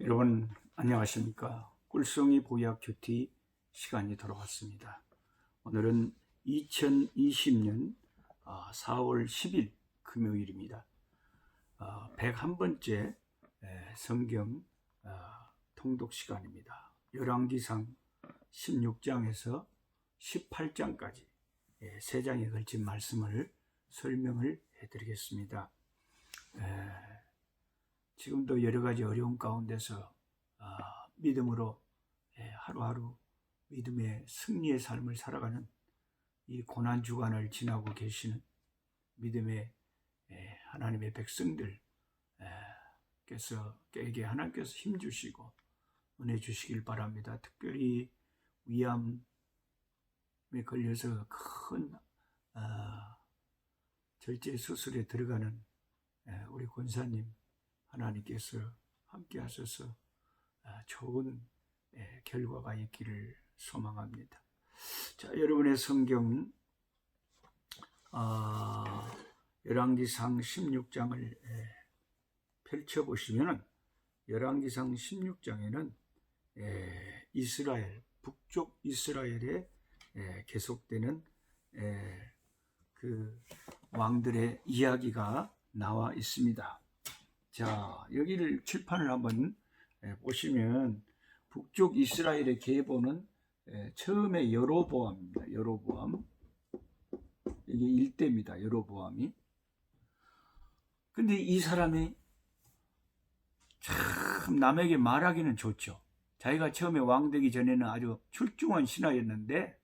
여러분 안녕하십니까? 꿀송이 보약 큐티 시간이 돌아왔습니다. 오늘은 2020년 4월 10일 금요일입니다. 101번째 성경 통독 시간입니다. 열왕기상 16장에서 18장까지 3장에 걸친 말씀을 설명을 해드리겠습니다. 지금도 여러 가지 어려운 가운데서 믿음으로 하루하루 믿음의 승리의 삶을 살아가는 이 고난 주간을 지나고 계시는 믿음의 하나님의 백성들께서 하나님께서 힘 주시고 은혜 주시길 바랍니다. 특별히 위암에 걸려서 큰 절제 수술에 들어가는 우리 권사님 하나님께서 함께 하셔서 좋은 결과가 있기를 소망합니다. 자, 여러분의 성경 열왕기상 16장을 펼쳐보시면 열왕기상 16장에는 이스라엘, 북쪽 이스라엘에 계속되는 그 왕들의 이야기가 나와 있습니다. 자, 여기를 칠판을 한번 보시면 북쪽 이스라엘의 계보는 처음에 여로보암입니다. 여로보암. 이게 일대입니다. 여로보암이. 근데 이 사람이 참 남에게 말하기는 좋죠. 자기가 처음에 왕 되기 전에는 아주 출중한 신하였는데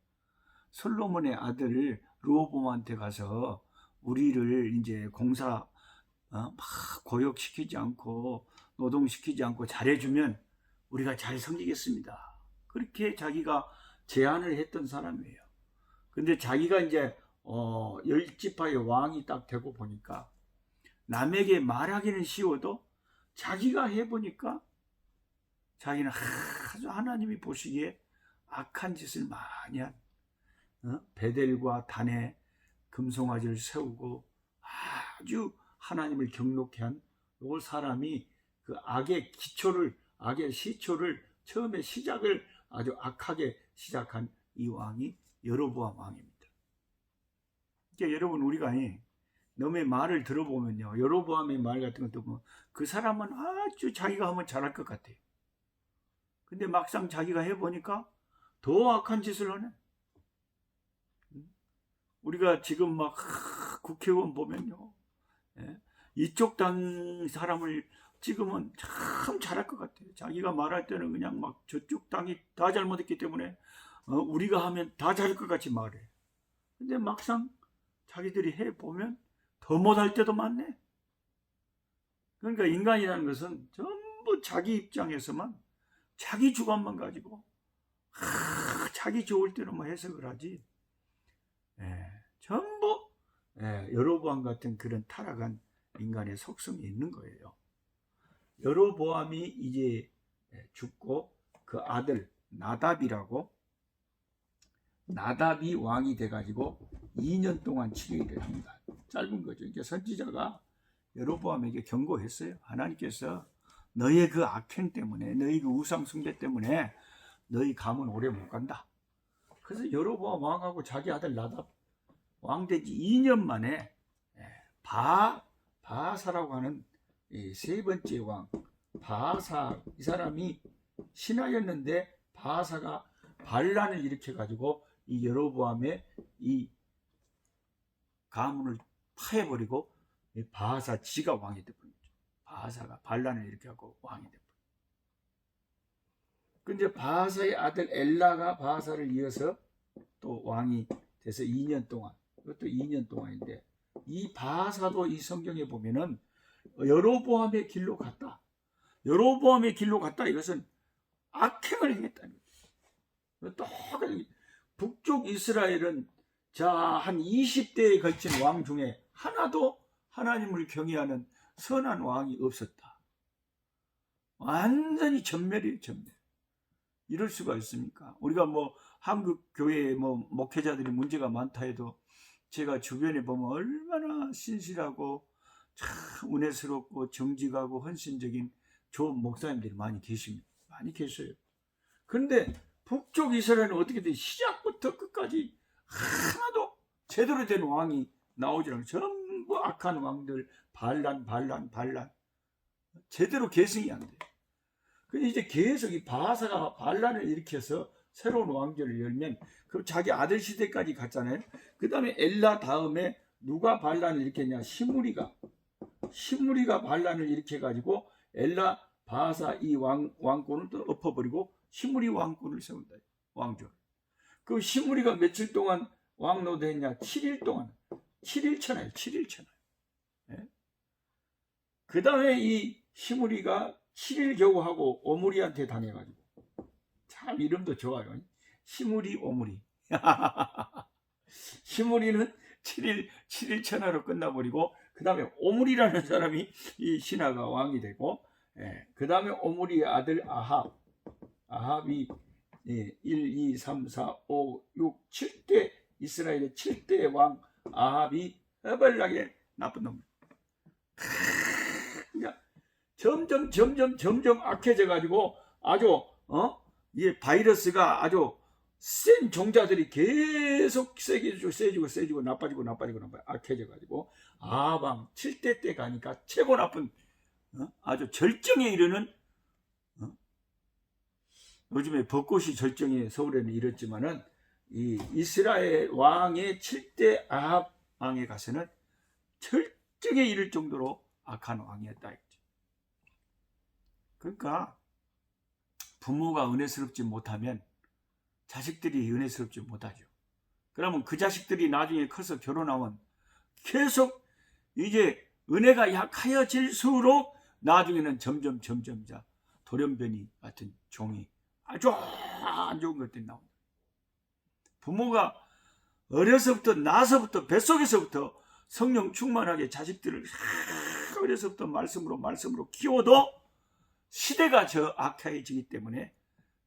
솔로몬의 아들 르호보암한테 가서 우리를 이제 막 고역시키지 않고 노동시키지 않고 잘해주면 우리가 잘 섬기겠습니다. 그렇게 자기가 제안을 했던 사람이에요. 근데 자기가 이제 10지파의 왕이 딱 되고 보니까 남에게 말하기는 쉬워도 자기가 해보니까 자기는 아주 하나님이 보시기에 악한 짓을 많이 한 베델과 단에 금송아지를 세우고 아주 하나님을 경록케 한 이 사람이 그 악의 시초를 처음에 시작을 아주 악하게 시작한 이 왕이 여로보암 왕입니다. 그러니까 여러분 우리가 너의 말을 들어보면요, 여로보암의 말 같은 것도 보면 그 사람은 아주 자기가 하면 잘할 것 같아요. 근데 막상 자기가 해보니까 더 악한 짓을 하네. 우리가 지금 막 국회의원 보면요, 이쪽 당 사람을 찍으면 참 잘할 것 같아요. 자기가 말할 때는 그냥 막 저쪽 당이 다 잘못했기 때문에 우리가 하면 다 잘할 것 같이 말해. 근데 막상 자기들이 해보면 더 못할 때도 많네. 그러니까 인간이라는 것은 전부 자기 입장에서만 자기 주관만 가지고 자기 좋을 때는 뭐 해석을 하지. 전부 여로보암 같은 그런 타락한 인간의 속성이 있는 거예요. 여로보암이 이제 죽고 그 아들 나답이 왕이 돼가지고 2년 동안 치료를 합니다. 짧은 거죠. 이제 선지자가 여로보암에게 경고했어요. 하나님께서 너의 그 악행 때문에, 너의 그 우상 숭배 때문에 너희 가문 오래 못 간다. 그래서 여로보암 왕하고 자기 아들 나답 왕되지 2년 만에 바하사라고 하는 세 번째 왕 바하사, 이 사람이 신하였는데 바하사가 반란을 일으켜가지고 이 여로보암의 이 가문을 파해버리고 바하사 지가 왕이 되버렸죠. 바하사가 반란을 일으켜고 왕이 되버렸죠. 근데 바하사의 아들 엘라가 바하사를 이어서 또 왕이 돼서 2년 동안, 이것도 2년 동안인데, 이 바하사도 이 성경에 보면은 여로보암의 길로 갔다. 여로보암의 길로 갔다. 이것은 악행을 행했다는 거죠. 똑같이 북쪽 이스라엘은 한 20대에 걸친 왕 중에 하나도 하나님을 경외하는 선한 왕이 없었다. 완전히 전멸이에요, 전멸. 이럴 수가 있습니까? 우리가 뭐 한국 교회에 뭐 목회자들이 문제가 많다 해도 제가 주변에 보면 얼마나 신실하고 참 은혜스럽고 정직하고 헌신적인 좋은 목사님들이 많이 계십니다. 많이 계셔요. 그런데 북쪽 이스라엘은 어떻게 돼? 시작부터 끝까지 하나도 제대로 된 왕이 나오지 않고 전부 악한 왕들, 반란, 제대로 계승이 안 돼요. 근데 이제 계속 이 바하사가 반란을 일으켜서 새로운 왕조를 열면 그 자기 아들 시대까지 갔잖아요. 그 다음에 엘라 다음에 누가 반란을 일으켰냐? 시므리가 반란을 일으켜가지고 엘라 바하사 이 왕권을 또 엎어버리고 시므리 왕권을 세운다. 왕조. 그 시므리가 며칠 동안 왕노대했냐? 7일 동안. 7일천하요. 7일천하. 예? 그 다음에 이 시므리가 7일 겨우 하고 오므리한테 당해가지고. 참 이름도 좋아요. 시므리 오므리. 시므리는 7일천하로 끝나버리고 그 다음에 오므리라는 사람이 이 신하가 왕이 되고, 그 다음에 오므리의 아들 아합이 1, 2, 3, 4, 5, 6, 7대 이스라엘의 7대 왕 아합이 해발나게 나쁜 놈. 그러니까 점점 악해져 가지고 아주 이 바이러스가 아주 센 종자들이 계속 세지고 나빠지고 악해져 가지고 아합 7대 때 가니까 최고 나쁜 아주 절정에 이르는 요즘에 벚꽃이 절정에 서울에는 이렇지만은 이 이스라엘 왕의 7대 아합 왕에 가서는 절정에 이를 정도로 악한 왕이었다. 그러니까 부모가 은혜스럽지 못하면 자식들이 은혜스럽지 못하죠. 그러면 그 자식들이 나중에 커서 결혼하면 계속 이제 은혜가 약하여질수록 나중에는 점점 돌연변이 같은 종이 아주 안 좋은 것들이 나옵니다. 부모가 나서부터 뱃속에서부터 성령 충만하게 자식들을 어려서부터 말씀으로 키워도 시대가 저 악해지기 때문에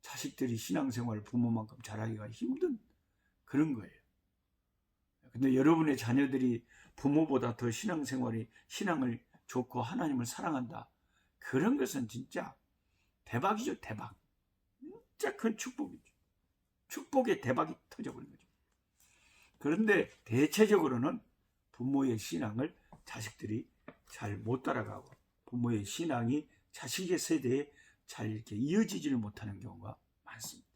자식들이 신앙생활을 부모만큼 잘하기가 힘든 그런 거예요. 근데 여러분의 자녀들이 부모보다 더 신앙을 좋고 하나님을 사랑한다. 그런 것은 진짜 대박이죠, 대박. 진짜 큰 축복이죠. 축복의 대박이 터져버린 거죠. 그런데 대체적으로는 부모의 신앙을 자식들이 잘 못 따라가고 부모의 신앙이 자식의 세대에 잘 이렇게 이어지지를 못하는 경우가 많습니다.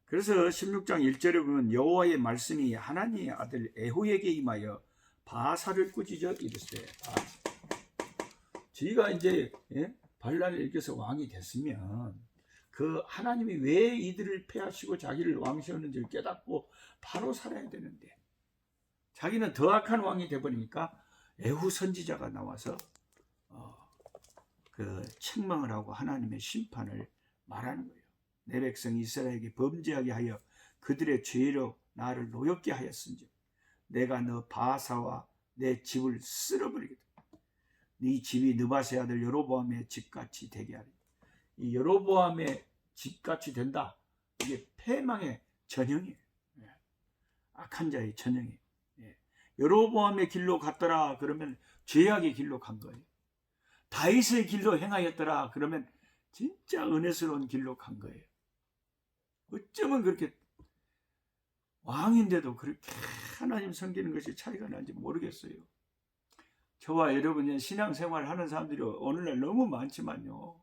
그래서 16장 1절에 보면 여호와의 말씀이 하나님의 아들 에후에게 임하여 바사를 꾸짖어 이르시되 저희가 이제 반란을 일으켜서 왕이 됐으면 그 하나님이 왜 이들을 패하시고 자기를 왕 세웠는지를 깨닫고 바로 살아야 되는데 자기는 더 악한 왕이 되버리니까 에후 선지자가 나와서 그 책망을 하고 하나님의 심판을 말하는 거예요. 내 백성 이스라엘에게 범죄하게 하여 그들의 죄로 나를 노엽게 하였은지 내가 너 바사와 내 집을 쓸어버리겠다. 네 집이 느바세 아들 여로보암의 집같이 되게 하리. 이 여로보암의 집같이 된다. 이게 패망의 전형이에요. 악한 자의 전형이에요. 여로보암의 길로 갔더라 그러면 죄악의 길로 간 거예요. 다윗의 길로 행하였더라 그러면 진짜 은혜스러운 길로 간 거예요. 어쩌면 그렇게 왕인데도 그렇게 하나님 섬기는 것이 차이가 나는지 모르겠어요. 저와 여러분이 신앙생활 하는 사람들이 오늘날 너무 많지만요.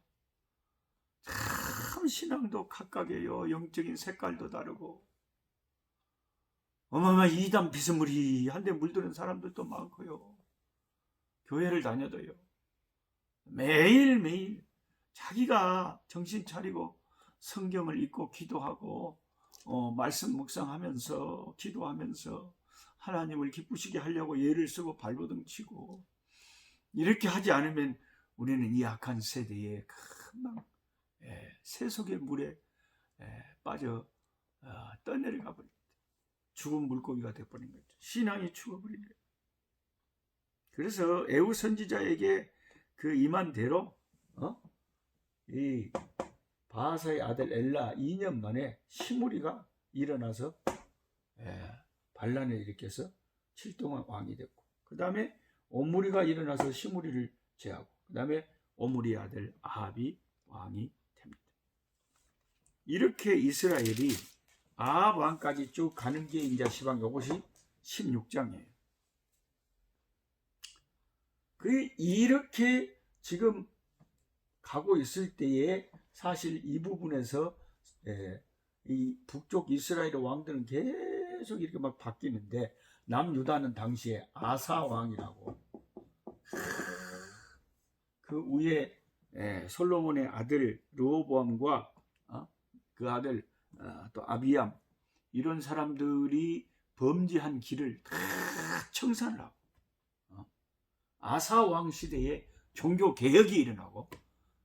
참 신앙도 각각이에요. 영적인 색깔도 다르고 어마어마한 이단 비스무리한데 물드는 사람들도 많고요. 교회를 다녀도요. 매일매일 자기가 정신 차리고 성경을 읽고 기도하고 말씀 묵상하면서 기도하면서 하나님을 기쁘시게 하려고 예를 쓰고 발버둥 치고 이렇게 하지 않으면 우리는 이 악한 세대에 금방 세속의 물에 빠져 떠내려가 버립니다. 죽은 물고기가 되어버린 거죠. 신앙이 죽어버린 거예요. 그래서 에후 선지자에게 그 임한 대로 이 바하사의 아들 엘라 2년 만에 시므리가 일어나서 반란을 일으켜서 7 동안 왕이 됐고 그 다음에 오므리가 일어나서 시므리를 제하고 그 다음에 오므리의 아들 아합이 왕이 됩니다. 이렇게 이스라엘이 아합 왕까지 쭉 가는 게 이제 시방 이것이 16장이에요. 이렇게 지금 가고 있을 때에 사실 이 부분에서 이 북쪽 이스라엘 왕들은 계속 이렇게 막 바뀌는데 남유다는 당시에 아사 왕이라고 그 위에 솔로몬의 아들 르호보암과 그 아들 또 아비암 이런 사람들이 범죄한 길을 다 청산을 하고 아사 왕 시대에 종교 개혁이 일어나고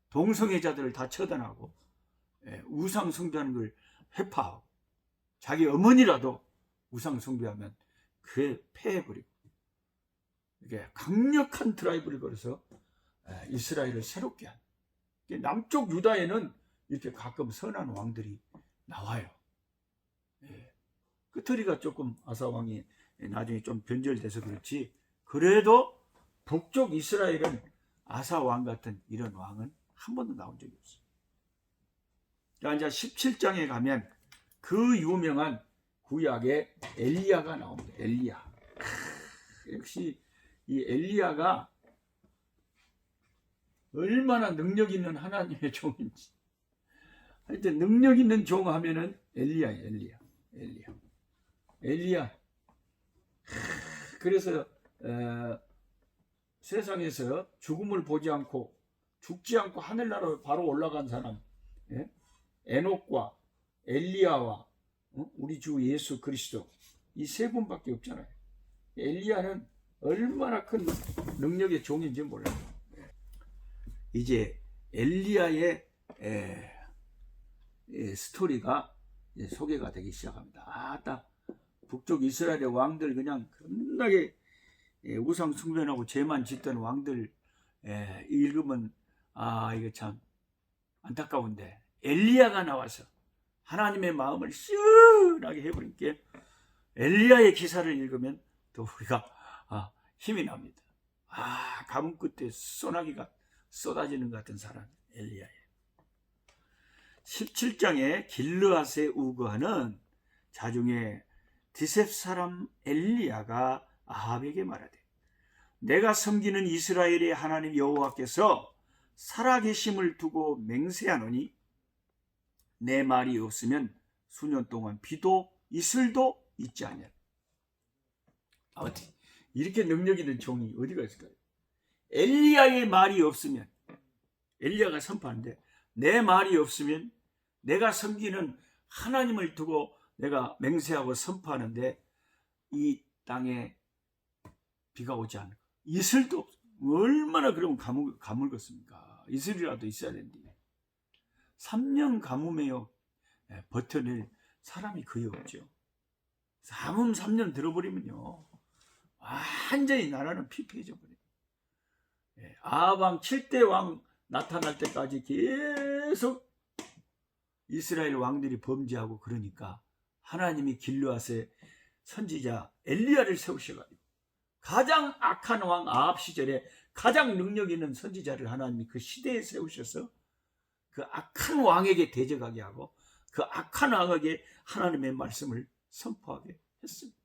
동성애자들을 다 처단하고 우상 숭배하는 걸 회파하고 자기 어머니라도 우상 숭배하면 그에 패해버리고 이게 강력한 드라이브를 걸어서 이스라엘을 새롭게 한 남쪽 유다에는 이렇게 가끔 선한 왕들이 나와요. 끄트리가 조금 아사 왕이 나중에 좀 변절돼서 그렇지 그래도 북쪽 이스라엘은 아사 왕 같은 이런 왕은 한 번도 나온 적이 없어요. 그러니까 이제 17장에 가면 그 유명한 구약의 엘리야가 나옵니다. 엘리야. 역시 이 엘리야가 얼마나 능력 있는 하나님의 종인지. 하여튼 능력 있는 종 하면은 엘리야예요. 엘리야. 그래서 세상에서 죽음을 보지 않고 죽지 않고 하늘나라로 바로 올라간 사람 에녹과 엘리야와 우리 주 예수 그리스도 이 세 분밖에 없잖아요. 엘리야는 얼마나 큰 능력의 종인지 몰라요. 이제 엘리야의 스토리가 이제 소개가 되기 시작합니다. 딱 북쪽 이스라엘의 왕들 그냥 겁나게 우상 숭배하고 죄만 짓던 왕들 읽으면 이거 참 안타까운데 엘리야가 나와서 하나님의 마음을 시원하게 해버리니까 엘리야의 기사를 읽으면 또 우리가 힘이 납니다. 가뭄 끝에 소나기가 쏟아지는 것 같은 사람 엘리야예요. 17장에 길르앗에 우거하는 자중에 디셉 사람 엘리야가 아합에게 말하되 내가 섬기는 이스라엘의 하나님 여호와께서 살아계심을 두고 맹세하노니 내 말이 없으면 수년 동안 비도 이슬도 있지 않냐. 이렇게 능력 있는 종이 어디가 있을까요? 엘리야의 말이 없으면 엘리야가 선포하는데 내 말이 없으면 내가 섬기는 하나님을 두고 내가 맹세하고 선포하는데 이 땅에 비가 오지 않을까. 이슬도 없어. 얼마나 그러면 가물겠습니까? 이슬이라도 있어야 되는데 3년 가뭄에요 버텨낼 사람이 거의 없죠. 가뭄 3년 들어버리면요 완전히 나라는 피폐해져 버려요. 아합 7대 왕 나타날 때까지 계속 이스라엘 왕들이 범죄하고 그러니까 하나님이 길르앗의 선지자 엘리야를 세우셔가지고 가장 악한 왕 아합 시절에 가장 능력 있는 선지자를 하나님이 그 시대에 세우셔서 그 악한 왕에게 대적하게 하고 그 악한 왕에게 하나님의 말씀을 선포하게 했습니다.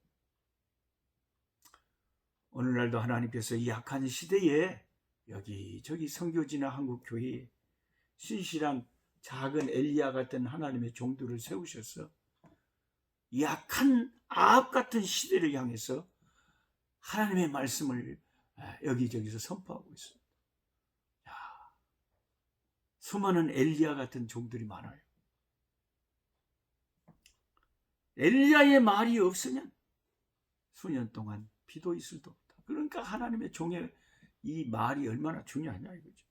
오늘날도 하나님께서 이 악한 시대에 여기저기 선교지나 한국교회에 신실한 작은 엘리야 같은 하나님의 종들을 세우셔서 이 악한 아합 같은 시대를 향해서 하나님의 말씀을 여기저기서 선포하고 있습니다. 수많은 엘리야 같은 종들이 많아요. 엘리야의 말이 없으면 수년 동안 비도 이슬도 없다. 그러니까 하나님의 종의 이 말이 얼마나 중요하냐 이거죠.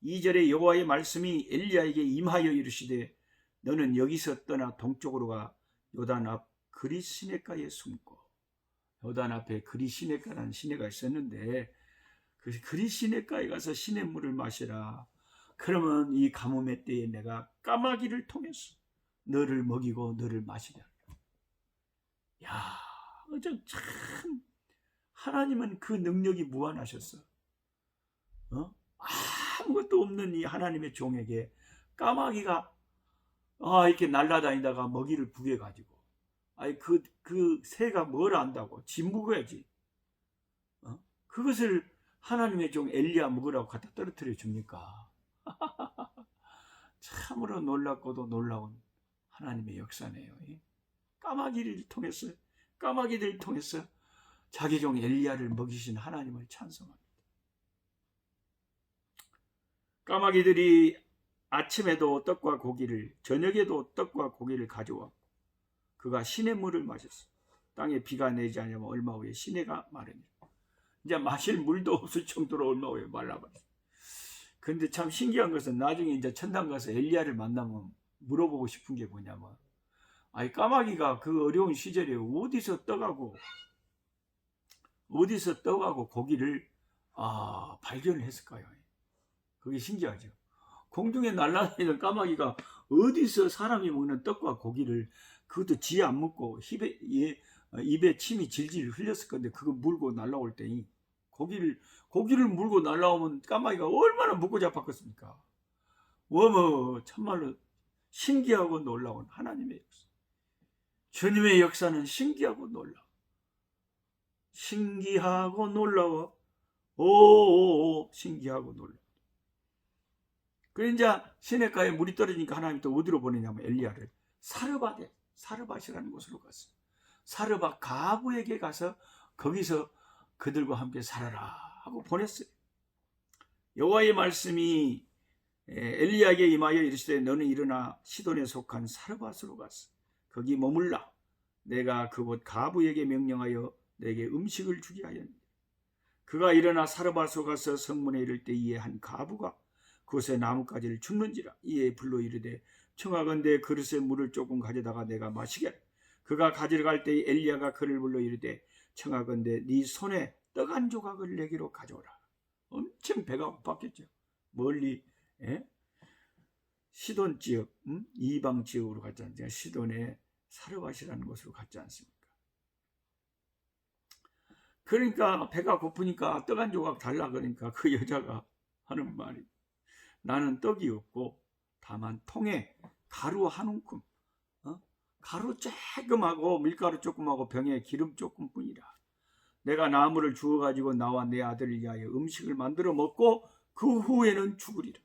2절에 여호와의 말씀이 엘리야에게 임하여 이르시되 너는 여기서 떠나 동쪽으로 가 요단 앞 그리 시냇가에 숨고. 요단 앞에 그리 시냇가라는 시내가 있었는데 그 그리 시냇가에 가서 시냇물을 마시라. 그러면 이 가뭄의 때에 내가 까마귀를 통해서 너를 먹이고 너를 마시랴. 야, 참 하나님은 그 능력이 무한하셨어. 아무것도 없는 이 하나님의 종에게 까마귀가 이렇게 날아다니다가 먹이를 구해가지고, 그 새가 뭘 안다고 지 먹어야지. 그것을 하나님의 종 엘리야 먹으라고 갖다 떨어뜨려 줍니까? 참으로 놀랍고도 놀라운 하나님의 역사네요. 까마귀들을 통해서 자기 종 엘리야를 먹이신 하나님을 찬송합니다. 까마귀들이 아침에도 떡과 고기를, 저녁에도 떡과 고기를 가져왔고 그가 시냇물을 마셨어. 땅에 비가 내지 않으면 얼마 후에 시내가 마르니라. 이제 마실 물도 없을 정도로 얼마 후에 말라버렸어. 근데 참 신기한 것은 나중에 이제 천당 가서 엘리야를 만나면 물어보고 싶은 게 뭐냐면, 까마귀가 그 어려운 시절에 어디서 떡하고 고기를 발견을 했을까요? 그게 신기하죠. 공중에 날아다니는 까마귀가 어디서 사람이 먹는 떡과 고기를, 그것도 지 안 먹고 입에 침이 질질 흘렸을 건데 그거 물고 날아올 때니 고기를 물고 날아오면 까마귀가 얼마나 먹고 잡았겠습니까? 참말로 신기하고 놀라운 하나님의 역사. 주님의 역사는 신기하고 놀라워. 신기하고 놀라워. 신기하고 놀라워. 그래 이제 시냇가에 물이 떨어지니까 하나님이 또 어디로 보내냐면 엘리야를 사르밧이라는 곳으로 갔어요. 사르밧 가부에게 가서 거기서 그들과 함께 살아라 하고 보냈어요. 여호와의 말씀이 엘리야에게 임하여 이르시되 너는 일어나 시돈에 속한 사르밧으로 갔어. 거기 머물라. 내가 그곳 가부에게 명령하여 내게 음식을 주게 하였느니라. 그가 일어나 사르밧으로 가서 성문에 이를 때 이에 한 가부가 그곳에 나뭇가지를 줍는지라. 이에 불러 이르되 청하건대 그릇에 물을 조금 가져다가 내가 마시게. 그가 가지러 갈 때 엘리야가 그를 불러 이르되 청하건대 네 손에 떡 한 조각을 내게로 가져오라. 엄청 배가 고팠겠죠. 멀리 시돈 지역, 이방 지역으로 갔지 않습니까? 시돈에 사르밧이라는 곳으로 갔지 않습니까? 그러니까 배가 고프니까 떡 한 조각 달라 그러니까 그 여자가 하는 말이, 나는 떡이 없고 다만 통에 가루 한 움큼, 가루 조금하고 밀가루 조금하고 병에 기름 조금뿐이라. 내가 나무를 주워가지고 나와 내 아들을 위하여 음식을 만들어 먹고 그 후에는 죽으리라.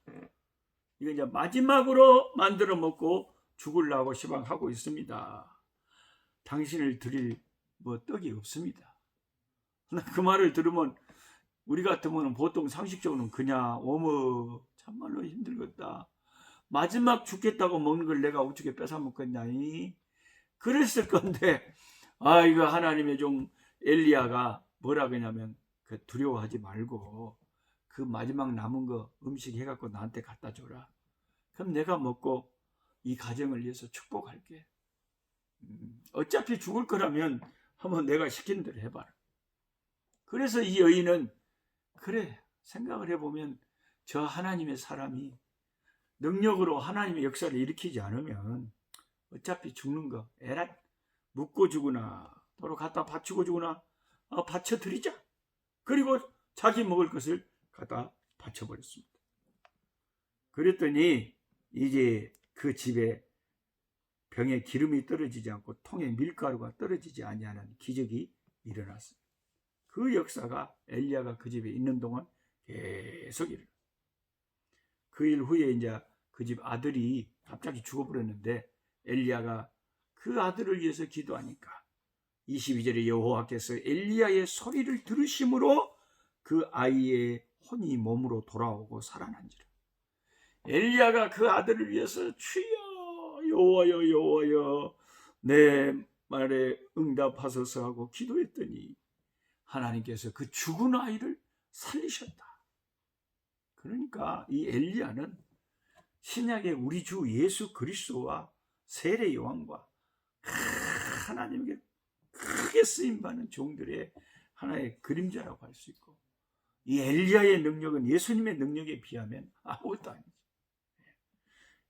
이거 이제 마지막으로 만들어 먹고 죽으려고 시방하고 있습니다. 당신을 드릴 떡이 없습니다. 그 말을 들으면 우리 같으면 보통 상식적으로는 그냥 참말로 힘들겠다. 마지막 죽겠다고 먹는 걸 내가 어떻게 뺏어 먹겠냐니? 그랬을 건데 이거 하나님의 종 엘리야가 뭐라 그러냐면 두려워하지 말고 그 마지막 남은 거 음식 해갖고 나한테 갖다 줘라. 그럼 내가 먹고 이 가정을 위해서 축복할게. 어차피 죽을 거라면 한번 내가 시킨 대로 해봐라. 그래서 이 여인은 그래 생각을 해보면 저 하나님의 사람이 능력으로 하나님의 역사를 일으키지 않으면 어차피 죽는 거 에라 묻고 죽으나 도로 갖다 바치고 죽으나 바쳐드리자. 그리고 자기 먹을 것을 갖다 바쳐버렸습니다. 그랬더니 이제 그 집에 병에 기름이 떨어지지 않고 통에 밀가루가 떨어지지 아니하는 기적이 일어났습니다. 그 역사가 엘리야가 그 집에 있는 동안 계속 일어났습니다. 그 일 후에 이제 그 집 아들이 갑자기 죽어버렸는데 엘리야가 그 아들을 위해서 기도하니까 22절에 여호와께서 엘리야의 소리를 들으심으로 그 아이의 혼이 몸으로 돌아오고 살아난지라. 엘리야가 그 아들을 위해서 주여 여호와여 여호와여 내 말에 응답하소서 하고 기도했더니 하나님께서 그 죽은 아이를 살리셨다. 그러니까 이 엘리야는 신약의 우리 주 예수 그리스도와 세례 요한과 하나님께 크게 쓰임받는 종들의 하나의 그림자라고 할 수 있고, 이 엘리야의 능력은 예수님의 능력에 비하면 아무것도 아니죠.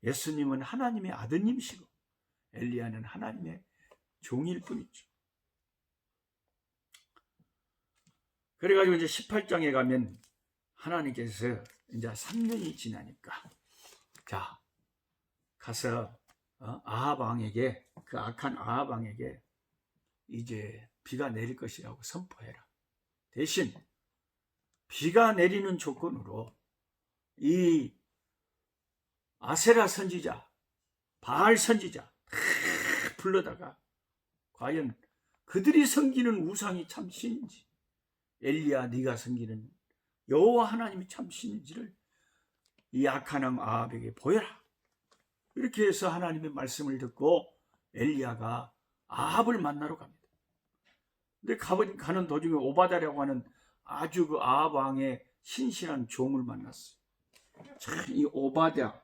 예수님은 하나님의 아드님이시고 엘리야는 하나님의 종일 뿐이죠. 그래가지고 이제 18장에 가면 하나님께서 이제 3년이 지나니까 자 가서 아합 왕에게, 그 악한 아합 왕에게 이제 비가 내릴 것이라고 선포해라. 대신 비가 내리는 조건으로 이 아세라 선지자, 바알 선지자 불러다가 과연 그들이 섬기는 우상이 참 신인지, 엘리야 네가 섬기는 여호와 하나님이 참 신인지를 이 악한 왕 아합에게 보여라. 이렇게 해서 하나님의 말씀을 듣고 엘리야가 아합을 만나러 갑니다. 근데 가는 도중에 오바댜라고 하는 아주 그 아합 왕의 신실한 종을 만났어요. 참 이 오바댜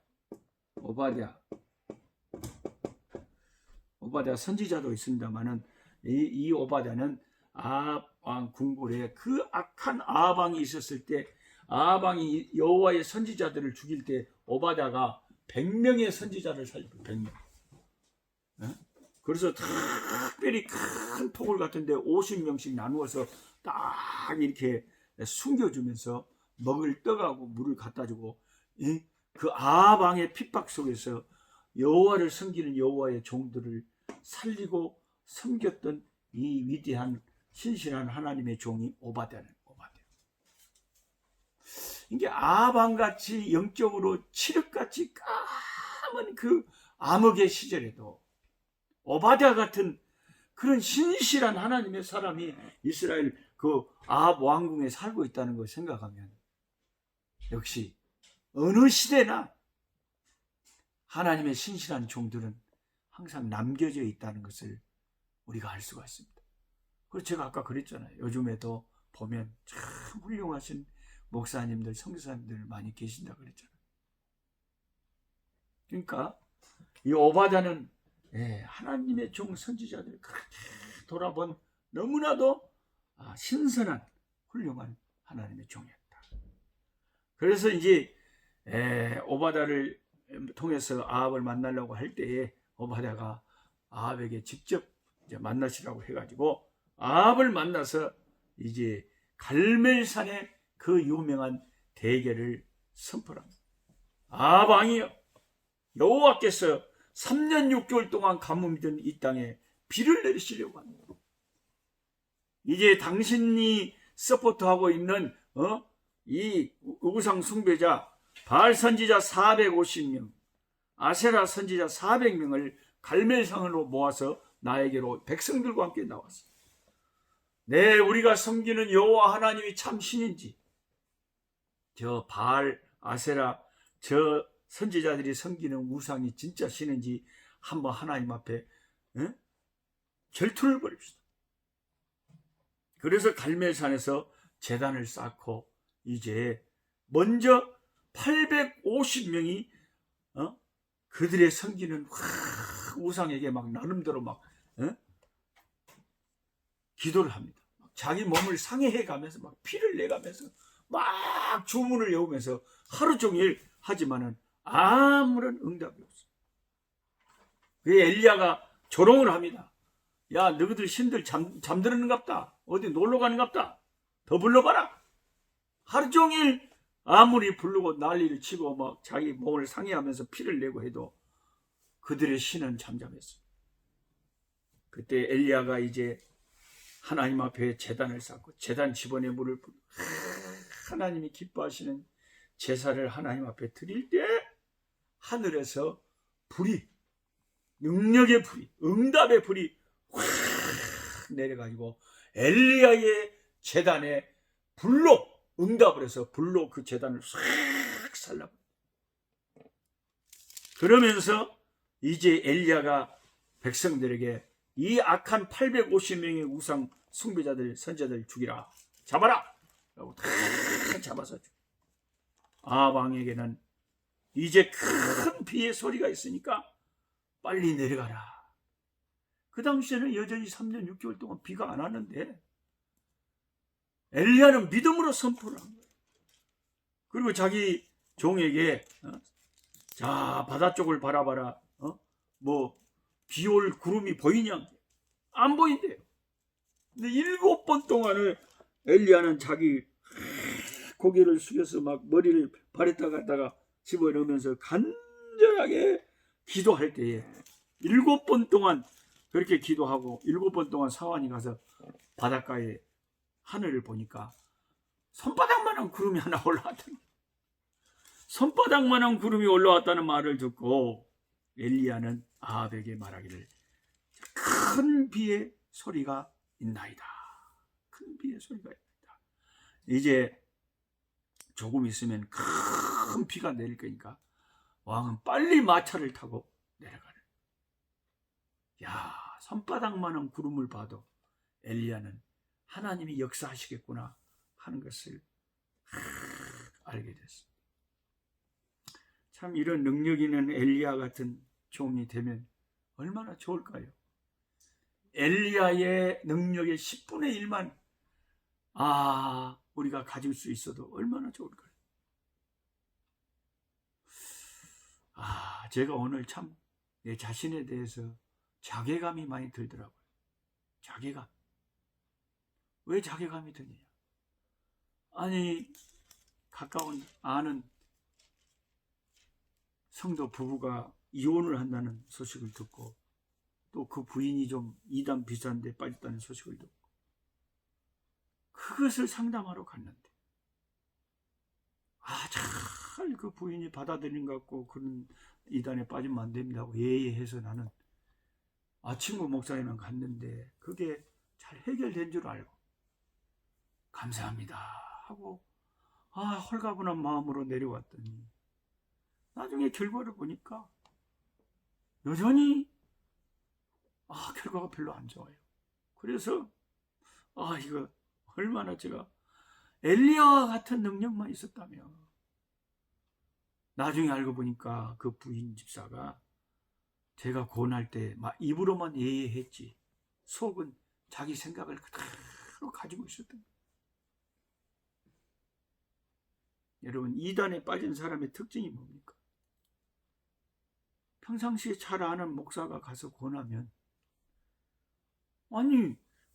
선지자도 있습니다만은 이 오바댜는 아합 왕 궁궐에 그 악한 아합 왕이 있었을 때, 아합 왕이 여호와의 선지자들을 죽일 때 오바댜가 100명의 선지자를 살리고 100명. 그래서 특별히 큰 통을 같은데 50명씩 나누어서 딱 이렇게 숨겨주면서 먹을 떡하고 물을 갖다 주고, 그 아합 왕의 핍박 속에서 여호와를 섬기는 여호와의 종들을 살리고 섬겼던 이 위대한 신실한 하나님의 종이 오바댜는 오바댜. 이게 아합 왕같이 영적으로 칠흑같이 까만 그 암흑의 시절에도 오바댜 같은 그런 신실한 하나님의 사람이 이스라엘 그 아합 왕궁에 살고 있다는 걸 생각하면 역시 어느 시대나 하나님의 신실한 종들은 항상 남겨져 있다는 것을 우리가 알 수가 있습니다. 그래서 제가 아까 그랬잖아요. 요즘에도 보면 참 훌륭하신 목사님들, 선교사님들 많이 계신다고 그랬잖아요. 그러니까 이 오바댜는 하나님의 종 선지자들을 그렇게 돌아본 너무나도 신선한 훌륭한 하나님의 종이었다. 그래서 이제 오바댜를 통해서 아합을 만나려고 할 때에 오바댜가 아합에게 직접 이제 만나시라고 해가지고 아합을 만나서 이제 갈멜산의 그 유명한 대계를 선포합니다. 아합 왕이여, 여호와께서 3년 6개월 동안 가뭄이 든 이 땅에 비를 내리시려고 합니다. 이제 당신이 서포트하고 있는 이 우상 숭배자 바알 선지자 450명, 아세라 선지자 400명을 갈멜산으로 모아서 나에게로 백성들과 함께 나왔어. 네, 우리가 섬기는 여호와 하나님이 참 신인지, 저 바알, 아세라, 저 선지자들이 섬기는 우상이 진짜 신인지 한번 하나님 앞에 결투를 벌입시다. 그래서 갈멜산에서 제단을 쌓고 이제 먼저 850명이 그들의 섬기는 우상에게 막 나름대로 막 기도를 합니다. 자기 몸을 상해해 가면서 막 피를 내가면서 막 주문을 외우면서 하루 종일 하지만은 아무런 응답이 없어. 그 엘리야가 조롱을 합니다. 야, 너희들 신들 잠들었는갑다. 어디 놀러 가는갑다. 더 불러봐라. 하루 종일 아무리 부르고 난리를 치고 막 자기 몸을 상해하면서 피를 내고 해도 그들의 신은 잠잠했어. 그때 엘리야가 이제 하나님 앞에 제단을 쌓고 제단 집안에 물을 부고 하나님이 기뻐하시는 제사를 하나님 앞에 드릴 때 하늘에서 불이, 능력의 불이, 응답의 불이 확 내려가지고 엘리야의 제단에 불로 응답을 해서 불로 그 제단을 싹 살라버려. 그러면서 이제 엘리야가 백성들에게 이 악한 850명의 우상 숭배자들, 선지자들 죽이라, 잡아라 라고 다 잡아서 죽여. 아합 왕에게는 이제 큰 비의 소리가 있으니까 빨리 내려가라. 그 당시에는 여전히 3년 6개월 동안 비가 안 왔는데 엘리야는 믿음으로 선포를 한 거예요. 그리고 자기 종에게 자, 바다 쪽을 바라봐라. 뭐 비 올 구름이 보이냐? 안 보인대요. 근데 7번 동안을 엘리야는 자기 고개를 숙여서 막 머리를 발에다 갖다가 집어넣으면서 간절하게 기도할 때에 7번 동안 그렇게 기도하고 7번 동안 사환이 가서 바닷가에 하늘을 보니까 손바닥만한 구름이 하나 올라왔다는, 손바닥만한 구름이 올라왔다는 말을 듣고 엘리야는 아합에게 말하기를 큰 비의 소리가 있나이다. 큰 비의 소리가 있나이다. 이제 조금 있으면 큰 비가 내릴 거니까 왕은 빨리 마차를 타고 내려가는. 야, 손바닥만한 구름을 봐도 엘리야는 하나님이 역사하시겠구나 하는 것을 알게 됐어. 참 이런 능력 있는 엘리야 같은 종이 되면 얼마나 좋을까요? 엘리야의 능력의 10분의 1만 우리가 가질 수 있어도 얼마나 좋을까요? 제가 오늘 참 내 자신에 대해서 자괴감이 많이 들더라고요. 자괴감. 왜 자괴감이 드느냐? 아니, 가까운 아는 성도 부부가 이혼을 한다는 소식을 듣고, 또 그 부인이 좀 이단 비싼데 빠졌다는 소식을 듣고, 그것을 상담하러 갔는데 잘 그 부인이 받아들인 것 같고 그런 이단에 빠지면 안 됩니다고 예의해서 나는 친구 목사님만 갔는데 그게 잘 해결된 줄 알고 감사합니다 하고 홀가분한 마음으로 내려왔더니 나중에 결과를 보니까 여전히 결과가 별로 안 좋아요. 그래서 이거 얼마나 제가 엘리야와 같은 능력만 있었다면. 나중에 알고 보니까 그 부인 집사가 제가 고난할 때 입으로만 예의했지 속은 자기 생각을 그대로 가지고 있었던 거예요. 여러분, 이단에 빠진 사람의 특징이 뭡니까? 평상시에 잘 아는 목사가 가서 권하면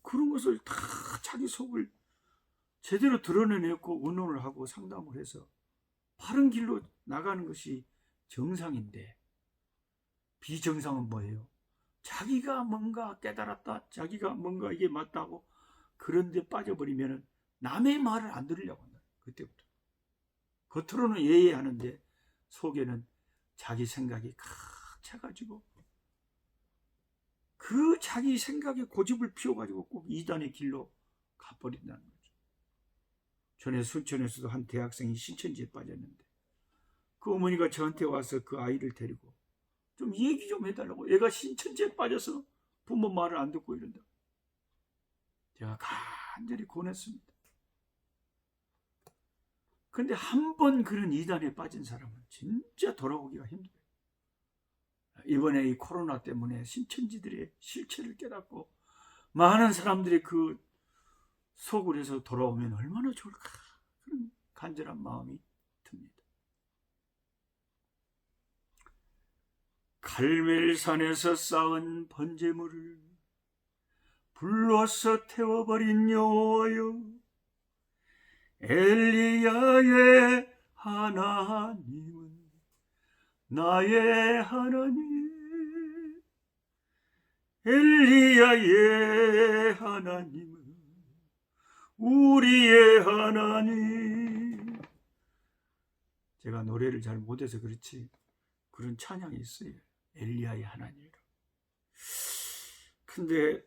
그런 것을 다 자기 속을 제대로 드러내놓고 의논을 하고 상담을 해서 바른 길로 나가는 것이 정상인데, 비정상은 뭐예요? 자기가 뭔가 깨달았다, 자기가 뭔가 이게 맞다고 그런데 빠져버리면 남의 말을 안 들으려고 한다. 그때부터 겉으로는 예의하는데 속에는 자기 생각이 칵 차가지고 그 자기 생각에 고집을 피워가지고 꼭 이단의 길로 가버린다는 거죠. 전에 순천에서도 한 대학생이 신천지에 빠졌는데 그 어머니가 저한테 와서 그 아이를 데리고 좀 얘기 좀 해달라고, 얘가 신천지에 빠져서 부모 말을 안 듣고 이런다. 제가 간절히 권했습니다. 근데 한 번 그런 이단에 빠진 사람은 진짜 돌아오기가 힘들어요. 이번에 이 코로나 때문에 신천지들의 실체를 깨닫고 많은 사람들이 그 속으로서 돌아오면 얼마나 좋을까, 그런 간절한 마음이 듭니다. 갈멜산에서 쌓은 번제물을 불로서 태워버린 여호와여, 엘리야의 하나님은 나의 하나님, 엘리야의 하나님은 우리의 하나님. 제가 노래를 잘 못해서 그렇지 그런 찬양이 있어요. 엘리야의 하나님이라고. 근데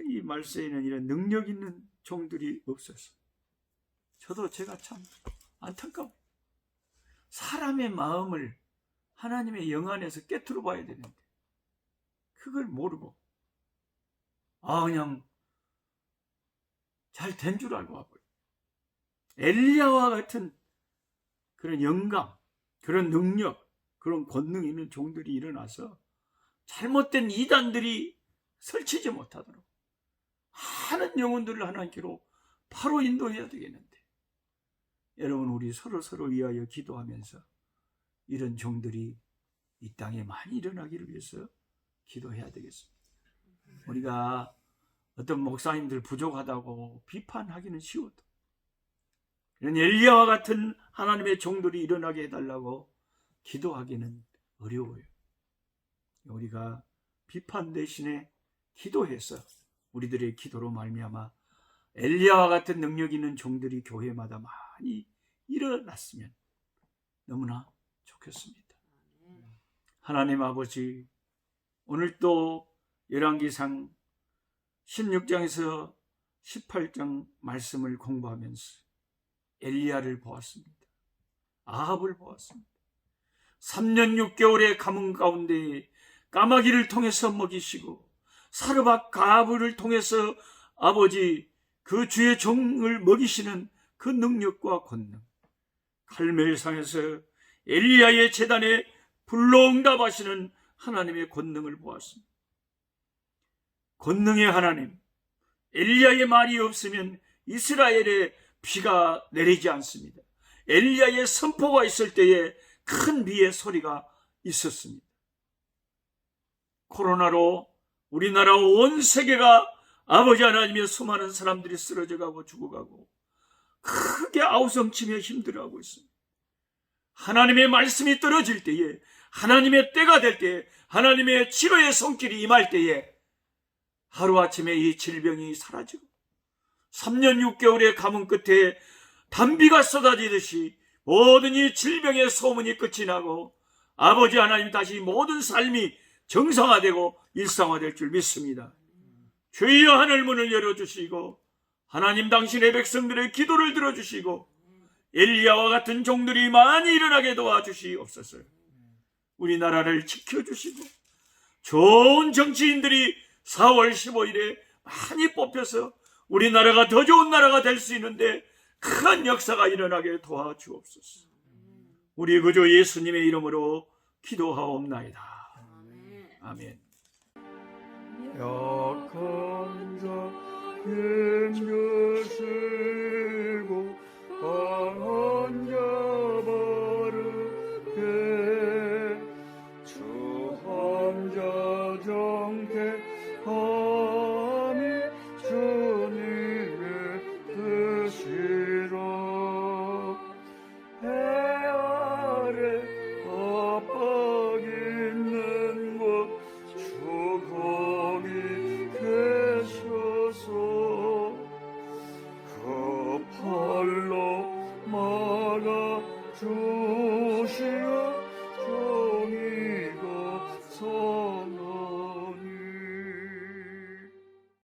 이 말세에는 이런 능력 있는 종들이 없어서 제가 참 안타까워. 사람의 마음을 하나님의 영 안에서 깨트려 봐야 되는데 그걸 모르고 그냥 잘 된 줄 알고 와버려. 엘리야와 같은 그런 영감, 그런 능력, 그런 권능 있는 종들이 일어나서 잘못된 이단들이 설치지 못하도록 많은 영혼들을 하나님께로 바로 인도해야 되겠는데, 여러분, 우리 서로 위하여 기도하면서 이런 종들이 이 땅에 많이 일어나기를 위해서 기도해야 되겠습니다. 우리가 어떤 목사님들 부족하다고 비판하기는 쉬워도 이런 엘리야와 같은 하나님의 종들이 일어나게 해달라고 기도하기는 어려워요. 우리가 비판 대신에 기도해서 우리들의 기도로 말미암아 엘리야와 같은 능력 있는 종들이 교회마다 많이 일어났으면 너무나 좋겠습니다. 하나님 아버지, 오늘 또 열왕기상 16장에서 18장 말씀을 공부하면서 엘리야를 보았습니다. 아합을 보았습니다. 3년 6개월의 가뭄 가운데 까마귀를 통해서 먹이시고 사르밧 가브를 통해서 아버지 그 주의 종을 먹이시는 그 능력과 권능, 갈멜산에서 엘리야의 제단에 불로응답하시는 하나님의 권능을 보았습니다. 권능의 하나님, 엘리야의 말이 없으면 이스라엘에 비가 내리지 않습니다. 엘리야의 선포가 있을 때에 큰 비의 소리가 있었습니다. 코로나로 우리나라 온 세계가 아버지 하나님의 수많은 사람들이 쓰러져가고 죽어가고 크게 아우성치며 힘들어하고 있습니다. 하나님의 말씀이 떨어질 때에, 하나님의 때가 될 때에, 하나님의 치료의 손길이 임할 때에 하루아침에 이 질병이 사라지고 3년 6개월의 가뭄 끝에 단비가 쏟아지듯이 모든 이 질병의 소문이 끝이 나고 아버지 하나님 다시 모든 삶이 정상화되고 일상화될 줄 믿습니다. 주여 하늘 문을 열어주시고 하나님 당신의 백성들의 기도를 들어주시고 엘리야와 같은 종들이 많이 일어나게 도와주시옵소서. 우리나라를 지켜주시고 좋은 정치인들이 4월 15일에 많이 뽑혀서 우리나라가 더 좋은 나라가 될 수 있는데 큰 역사가 일어나게 도와주옵소서. 우리 구주 예수님의 이름으로 기도하옵나이다. 아멘.